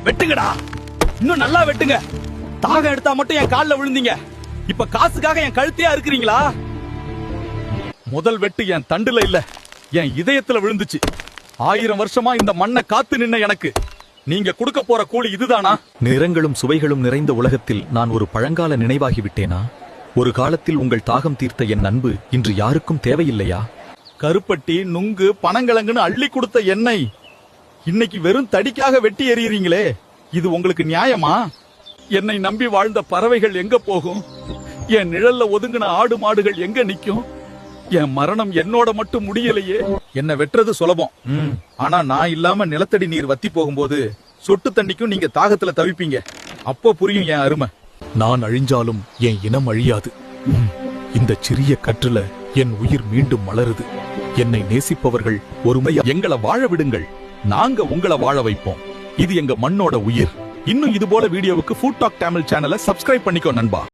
வெட்டுங்கடா, இன்னும் நல்லா வெட்டுங்க. தாகம் எடுத்தா மட்டும் என் கால்ல விழுந்தீங்க, இப்ப காசுக்காக என் கழுத்தையா இருக்கிறீங்களா? முதல் வெட்டு என் தண்டுல இல்ல, என் இதயத்துல விழுந்துச்சு. 1000 வருஷமா இந்த மண்ணை காத்து நின்ன எனக்கு நீங்க கொடுக்க போற கூலி இதுதானா? நிறங்களும் சுவைகளும் நிறைந்த உலகத்தில் நான் ஒரு பழங்கால நினைவாகிவிட்டேனா? ஒரு காலத்தில் உங்கள் தாகம் தீர்த்த என் அன்பு இன்று யாருக்கும் தேவையில்லையா? கருப்பட்டி, நுங்கு, பனங்கிழங்குன்னு அள்ளி கொடுத்த எண்ணெய் இன்னைக்கு வெறும் தடிக்காக வெட்டி எறியறீங்களே, இது உங்களுக்கு நியாயமா? என்னை நம்பி வாழ்ந்த பறவைகள் எங்க போகும்? என் நிழல்ல ஒதுங்கின ஆடு மாடுகள் எங்க நிக்கும்? என் மரணம் என்னோட மட்டும் முடியலையே. என்ன வெட்டுறது சுலபம், ஆனா நான் இல்லாம நிலத்தடி நீர் வத்தி போகும்போது சொட்டு தண்ணிக்கும் நீங்க தாகத்துல தவிப்பீங்க. அப்போ புரியும் என் அருமை. நான் அழிஞ்சாலும் என் இனம் அழியாது. இந்த சிறிய கற்றுல என் உயிர் மீண்டும் மலருது. என்னை நேசிப்பவர்கள் ஒருமை எங்களை வாழ விடுங்கள், நாங்க உங்களை வாழ வைப்போம். இது எங்க மண்ணோட உயிர். இன்னும் இது போல வீடியோவுக்கு ஃபுட் டாக் தமிழ் சேனலை சப்ஸ்கிரைப் பண்ணிக்கோ நண்பா.